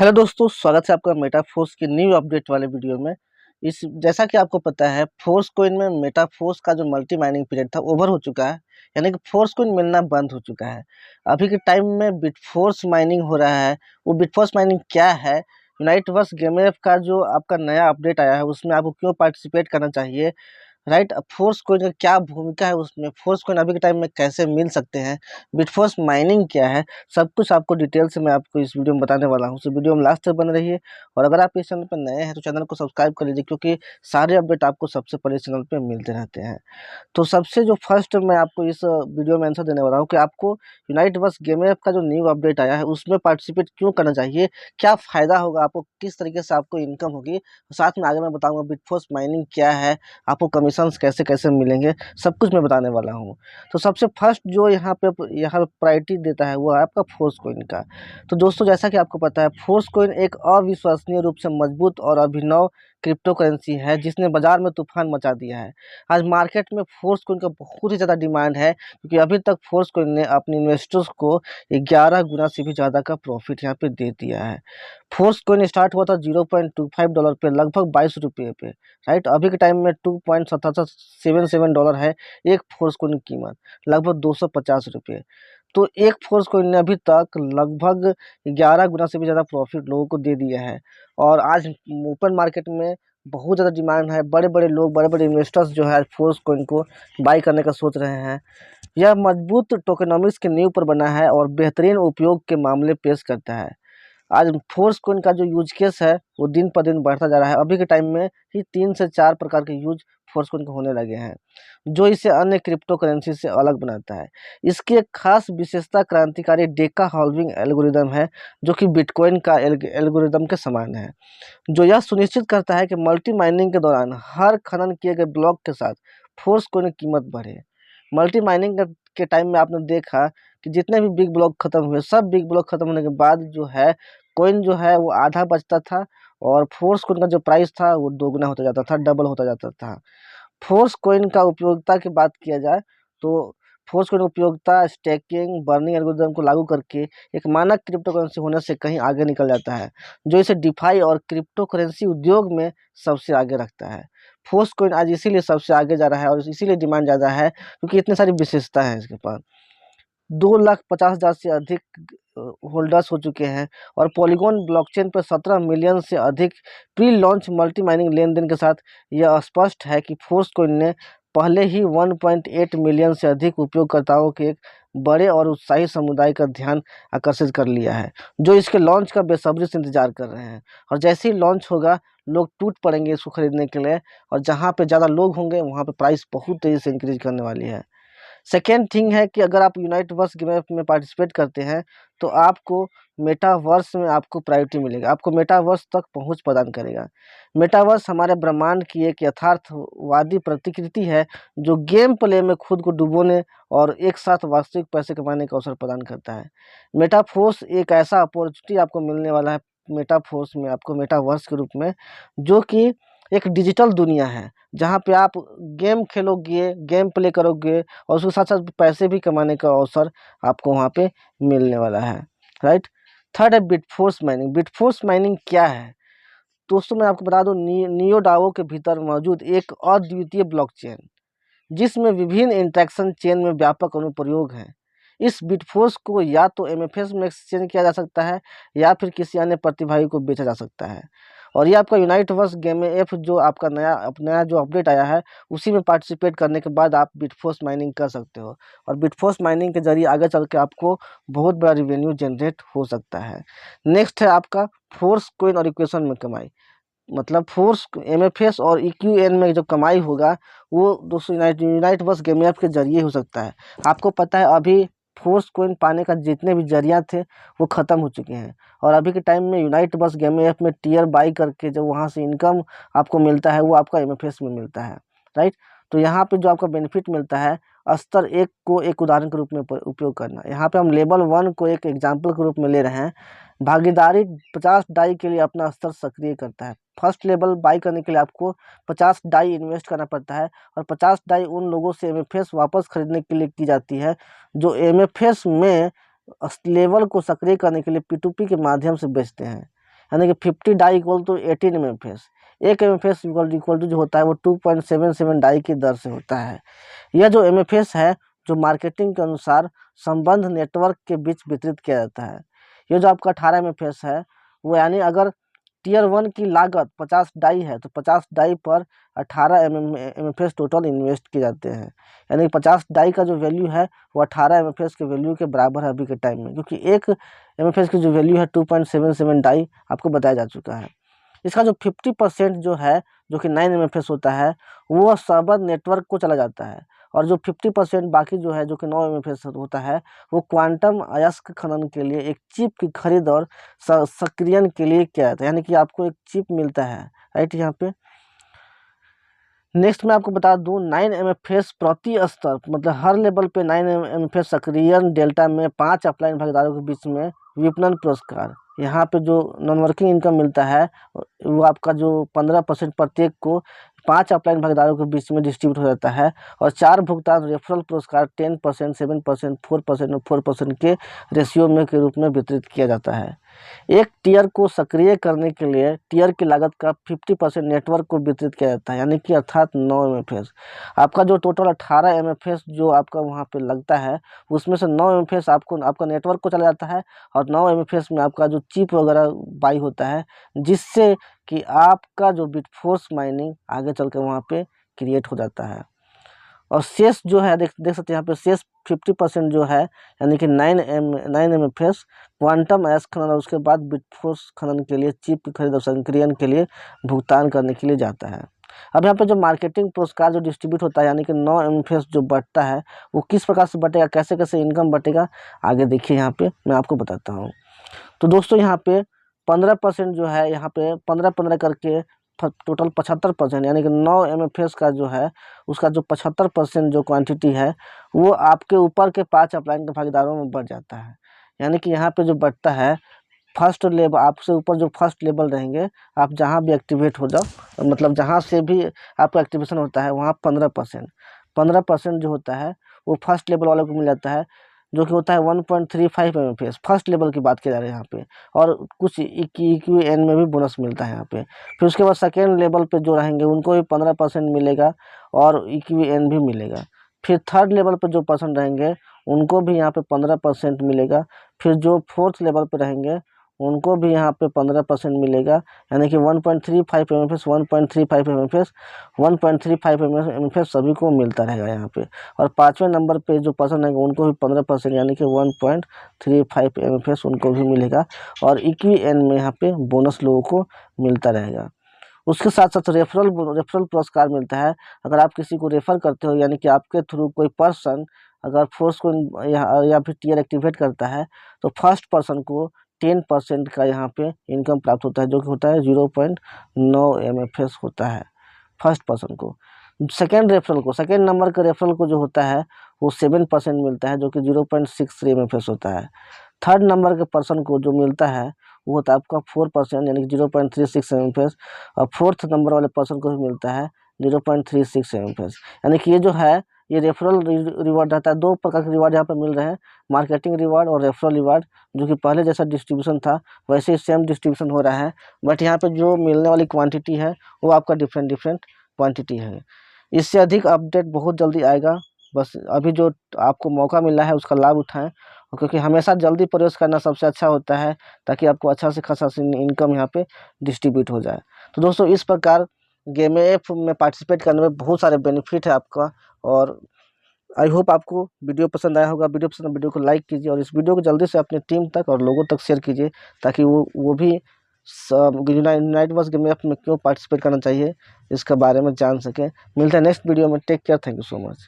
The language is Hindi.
हेलो दोस्तों, स्वागत है आपका मेटाफोर्स के न्यू अपडेट वाले वीडियो में। इस जैसा कि आपको पता है, फोर्स कॉइन में मेटाफोर्स का जो मल्टी माइनिंग पीरियड था ओवर हो चुका है। यानी कि फोर्स कॉइन मिलना बंद हो चुका है। अभी के टाइम में बिटफोर्स माइनिंग हो रहा है। वो बिटफोर्स माइनिंग क्या है, यूनाइटवर्स गेम ऐप का जो आपका नया अपडेट आया है उसमें आपको क्यों पार्टिसिपेट करना चाहिए, राइट। अब फोर्स कॉइन का क्या भूमिका है उसमें, फोर्स कॉइन अभी के टाइम में कैसे मिल सकते हैं, बिटफोर्स माइनिंग क्या है, सब कुछ आपको डिटेल से मैं आपको इस वीडियो में बताने वाला हूँ। तो वीडियो में लास्ट तक बने रहिए। और अगर आप इस चैनल पर नए हैं तो चैनल को सब्सक्राइब कर लीजिए, क्योंकि सारे अपडेट आपको सबसे पहले इस चैनल पर मिलते रहते हैं। तो सबसे जो फर्स्ट मैं आपको इस वीडियो में आंसर देने वाला हूँ कि आपको यूनाइटवर्स गेम ऐप का जो न्यू अपडेट आया है उसमें पार्टिसिपेट क्यों करना चाहिए, क्या फ़ायदा होगा आपको, किस तरीके से आपको इनकम होगी। साथ में आगे मैं बताऊंगा बिटफोर्स माइनिंग क्या है, आपको कमीशंस कैसे कैसे मिलेंगे, सब कुछ मैं बताने वाला हूँ। तो सबसे फर्स्ट जो यहाँ प्रायोरिटी देता है वो है आपका फोर्स कॉइन का। तो दोस्तों, जैसा कि आपको पता है, फोर्स कॉइन एक अविश्वसनीय रूप से मजबूत और अभिनव क्रिप्टो करेंसी है जिसने बाजार में तूफान मचा दिया है। आज मार्केट में फोर्स कॉइन का बहुत ही ज़्यादा डिमांड है, क्योंकि अभी तक फोर्स कॉइन ने अपने इन्वेस्टर्स को 11 गुना से भी ज़्यादा का प्रॉफिट यहाँ पे दे दिया है। फोर्स कॉइन स्टार्ट हुआ था $0.25 पे, लगभग 22 रुपये पे, राइट। अभी के टाइम में $2.77 है एक फोर्स कॉइन की कीमत, लगभग 250 रुपये। तो एक फोर्स कॉइन ने अभी तक लगभग 11 गुना से भी ज़्यादा प्रॉफिट लोगों को दे दिया है। और आज ओपन मार्केट में बहुत ज़्यादा डिमांड है। बड़े-बड़े लोग, बड़े-बड़े इन्वेस्टर्स जो है फोर्स कॉइन को बाई करने का सोच रहे हैं। यह मजबूत टोकेनोमिक्स की नींव पर बना है और बेहतरीन उपयोग के मामले पेश करता है। आज फोर्स कॉइन का जो यूज केस है वो दिन पर दिन बढ़ता जा रहा है। अभी के टाइम में ही 3 से 4 प्रकार के यूज फोर्स कॉइन के होने लगे हैं, जो इसे अन्य क्रिप्टो करेंसी से अलग बनाता है। इसकी एक खास विशेषता क्रांतिकारी डेका हॉल्विंग एल्गोरिदम है, जो कि बिटकॉइन का एल्गोरिदम के समान है, जो यह सुनिश्चित करता है कि मल्टी माइनिंग के दौरान हर खनन किए गए ब्लॉक के साथ फोर्स कॉइन की कीमत बढ़े। मल्टी माइनिंग के टाइम में आपने देखा कि जितने भी बिग ब्लॉक खत्म हुए, सब बिग ब्लॉक खत्म होने के बाद जो है कॉइन जो है वो आधा बचता था, और फोर्स कॉइन का जो प्राइस था वो दोगुना होता जाता था, डबल होता जाता था। फोर्स कॉइन का उपयोगिता की बात किया जाए तो फोर्स कॉइन उपयोगिता स्टेकिंग बर्निंग एल्गोरिदम को लागू करके एक मानक क्रिप्टो करेंसी होने से कहीं आगे निकल जाता है, जो इसे डिफाई और क्रिप्टो करेंसी उद्योग में सबसे आगे रखता है। फोर्स कॉइन आज इसीलिए सबसे आगे जा रहा है और इसीलिए डिमांड ज़्यादा है, क्योंकि इतनी सारी विशेषता है इसके पास। 2,50,000 से अधिक होल्डर्स हो चुके हैं, और पॉलीगॉन ब्लॉकचेन पर 17 मिलियन से अधिक प्री लॉन्च मल्टी माइनिंग लेन-देन के साथ यह स्पष्ट है कि फोर्स कॉइन ने पहले ही 1.8 मिलियन से अधिक उपयोगकर्ताओं के एक बड़े और उत्साही समुदाय का ध्यान आकर्षित कर लिया है, जो इसके लॉन्च का बेसब्री से इंतजार कर रहे हैं। और जैसे ही लॉन्च होगा, लोग टूट पड़ेंगे इसको खरीदने के लिए, और जहाँ पे ज़्यादा लोग होंगे वहाँ पे प्राइस बहुत तेज़ी से इंक्रीज करने वाली है। सेकेंड थिंग है कि अगर आप यूनाइटवर्स गेम ऐप में पार्टिसिपेट करते हैं तो आपको मेटावर्स में आपको प्रायोरिटी मिलेगा, आपको मेटावर्स तक पहुंच प्रदान करेगा। मेटावर्स हमारे ब्रह्मांड की एक यथार्थवादी प्रतिकृति है, जो गेम प्ले में खुद को डुबोने और एक साथ वास्तविक पैसे कमाने का अवसर प्रदान करता है। मेटाफोर्स एक ऐसा अपॉर्चुनिटी आपको मिलने वाला है, मेटाफोर्स में आपको मेटावर्स के रूप में, जो कि एक डिजिटल दुनिया है जहाँ पे आप गेम खेलोगे, गेम प्ले करोगे, और उसके साथ-साथ पैसे भी कमाने का अवसर आपको वहाँ पे मिलने वाला है, राइट। थर्ड है बिटफोर्स माइनिंग। बिटफोर्स माइनिंग क्या है? दोस्तों, मैं आपको बता दूँ, नियोडाओ के भीतर मौजूद एक अद्वितीय ब्लॉकचेन, जिसमें विभिन्न इंटरेक्शन चेन में व्यापक अनुप्रयोग हैं। इस बिटफोर्स को या तो एमएफएस में एक्सचेंज किया जा सकता है, या फिर किसी अन्य प्रतिभागी को बेचा जा सकता है। और ये आपका यूनाइटवर्स गेम ऐप जो आपका नया जो अपडेट आया है, उसी में पार्टिसिपेट करने के बाद आप बिटफोर्स माइनिंग कर सकते हो, और बिटफोर्स माइनिंग के जरिए आगे चल के आपको बहुत बड़ा रिवेन्यू जनरेट हो सकता है। नेक्स्ट है आपका फोर्स कॉइन और इक्वेशन में कमाई। मतलब फोर्स एमएफएस और ईक्यूएन में जो कमाई होगा वो दोस्तों यूनाइटवर्स गेम ऐप के जरिए हो सकता है। आपको पता है, अभी फोर्स कॉइन पाने का जितने भी जरिया थे वो ख़त्म हो चुके हैं, और अभी के टाइम में यूनाइटवर्स गेम ऐप में टियर बाई करके जो वहाँ से इनकम आपको मिलता है वो आपका एमएफएस में मिलता है, राइट। तो यहाँ पे जो आपका बेनिफिट मिलता है, स्तर 1 को एक उदाहरण के रूप में उपयोग करना। यहाँ पे हम लेवल 1 को एक एग्जाम्पल के रूप में ले रहे हैं। भागीदारी 50 डाई के लिए अपना स्तर सक्रिय करता है। फर्स्ट लेवल बाई करने के लिए आपको 50 डाई इन्वेस्ट करना पड़ता है, और 50 डाई उन लोगों से एमएफएस वापस खरीदने के लिए की जाती है जो एमएफएस में लेवल को सक्रिय करने के लिए P2P के माध्यम से बेचते हैं। यानी कि 50 die equal to 18 MFS। 1 MFS equal to जो होता है वो 2.77 डाई की दर से होता है। यह जो MFS है जो मार्केटिंग के अनुसार संबंध नेटवर्क के बीच वितरित किया जाता है। ये जो आपका 18 MFS है वो यानी अगर टियर 1 की लागत 50 डाई है तो 50 डाई पर 18 MFS टोटल इन्वेस्ट किए जाते हैं। यानी 50 डाई का जो वैल्यू है वो 18 MFS के वैल्यू के बराबर है अभी के टाइम में, क्योंकि 1 MFS की जो वैल्यू है 2.77 डाई आपको बताया जा चुका है। इसका जो 50% जो है जो कि 9 MFS होता है वो संबंध नेटवर्क को चला जाता है, और जो 50% बाकी जो है जो कि 9 MFS होता है वो क्वांटम अयस्क खनन के लिए एक चिप की खरीद और सक्रियण के लिए किया जाता है। यानी कि आपको एक चिप मिलता है, राइट। यहाँ पे नेक्स्ट मैं आपको बता दूं 9 MFS प्रति स्तर, मतलब हर लेवल पे 9 MFS सक्रियण डेल्टा में 5 अपलाइन भागीदारों के बीच में विपणन पुरस्कार। यहाँ पे जो नॉन वर्किंग इनकम मिलता है वो आपका जो 15% प्रत्येक को 5 अपलाइन भागीदारों के बीच में डिस्ट्रीब्यूट हो जाता है, और 4 भुगतान रेफरल पुरस्कार 10%, 7%, 4% और 4% के रेशियो में के रूप में वितरित किया जाता है। एक टियर को सक्रिय करने के लिए टियर की लागत का 50% नेटवर्क को वितरित किया जाता है, यानी कि अर्थात 9 MFS। आपका जो टोटल 18 MFS जो आपका वहाँ पे लगता है उसमें से 9 MFS आपको आपका नेटवर्क को चला जाता है, और 9 MFS में आपका जो चिप वगैरह बाई होता है, जिससे कि आपका जो बिटफोर्स माइनिंग आगे चल के वहाँ पे क्रिएट हो जाता है। और शेष जो है देख सकते हैं यहाँ पे शेष 50% जो है यानी कि 9 MFS क्वांटम अयस्क खनन और उसके बाद बिटफोर्स खनन के लिए चिप की खरीद और सक्रियण के लिए भुगतान करने के लिए जाता है। अब यहाँ पे जो मार्केटिंग पुरस्कार जो डिस्ट्रीब्यूट होता है यानी कि 9 MFS जो बटता है वो किस प्रकार से बटेगा, कैसे कैसे इनकम बटेगा, आगे देखिए यहाँ पे मैं आपको बताता हूँ। तो दोस्तों यहाँ पे 15% जो है यहाँ पे 15-15 करके टोटल 75%, यानी कि 9 MFS का जो है उसका जो 75% जो क्वांटिटी है वो आपके ऊपर के 5 अपलाइन के भागीदारों में बढ़ जाता है। यानी कि यहाँ पे जो बढ़ता है फर्स्ट लेवल, आपसे ऊपर जो फर्स्ट लेवल रहेंगे, आप जहाँ भी एक्टिवेट हो जाओ, मतलब जहाँ से भी आपका एक्टिवेशन होता है वहाँ 15% जो होता है वो फर्स्ट लेवल वालों को मिल जाता है, जो कि होता है 1.35 MFS। फर्स्ट लेवल की बात की जा रही है यहाँ पे, और कुछ EQN में भी बोनस मिलता है यहाँ पे। फिर उसके बाद सेकेंड लेवल पे जो रहेंगे उनको भी 15% मिलेगा और EQN भी मिलेगा। फिर थर्ड लेवल पर जो पर्सन रहेंगे उनको भी यहाँ पे 15% मिलेगा। फिर जो फोर्थ लेवल पे रहेंगे उनको भी यहाँ पे 15% मिलेगा, यानी कि 1.35 MFS, 1.35 MFS, 1.35 MFS सभी को मिलता रहेगा यहाँ पे। और 5वें नंबर पे जो पर्सन है उनको भी 15% यानी कि 1.35 MFS उनको भी मिलेगा, और EQN में यहाँ पे बोनस लोगों को मिलता रहेगा। उसके साथ साथ रेफरल पुरस्कार मिलता है। अगर आप किसी को रेफर करते हो यानी कि आपके थ्रू कोई पर्सन अगर फोर्स को या फिर टियर एक्टिवेट करता है तो फर्स्ट पर्सन को 10% का यहाँ पे इनकम प्राप्त होता है, जो कि होता है 0.9 MFS होता है फर्स्ट पर्सन को। सेकेंड नंबर के रेफरल को जो होता है वो 7% मिलता है, जो कि 0.63 MFS होता है। थर्ड नंबर के पर्सन को जो मिलता है वो होता है आपका 4% यानी कि 0.36 MFS, और फोर्थ नंबर वाले पर्सन को भी मिलता है 0.36 MFS। यानी कि ये जो है ये रेफरल रिवार्ड रहता है। 2 प्रकार के रिवार्ड यहाँ पर मिल रहे हैं, मार्केटिंग रिवार्ड और रेफरल रिवार्ड, जो कि पहले जैसा डिस्ट्रीब्यूशन था वैसे ही सेम डिस्ट्रीब्यूशन हो रहा है, बट यहाँ पे जो मिलने वाली क्वांटिटी है वो आपका डिफरेंट क्वांटिटी है। इससे अधिक अपडेट बहुत जल्दी आएगा, बस अभी जो आपको मौका मिला है उसका लाभ उठाएं, क्योंकि हमेशा जल्दी प्रवेश करना सबसे अच्छा होता है ताकि आपको अच्छा से खासा इनकम यहाँ पे डिस्ट्रीब्यूट हो जाए। तो दोस्तों इस प्रकार गेम ऐप में पार्टिसिपेट करने में बहुत सारे बेनिफिट है आपका, और आई होप आपको वीडियो पसंद आया होगा। वीडियो पसंद वीडियो को लाइक कीजिए और इस वीडियो को जल्दी से अपनी टीम तक और लोगों तक शेयर कीजिए, ताकि वो भी यूनाइट वर्स गेम ऐप में क्यों पार्टिसिपेट करना चाहिए इसके बारे में जान सकें। मिलते हैं नेक्स्ट वीडियो में। Take care, thank you so much.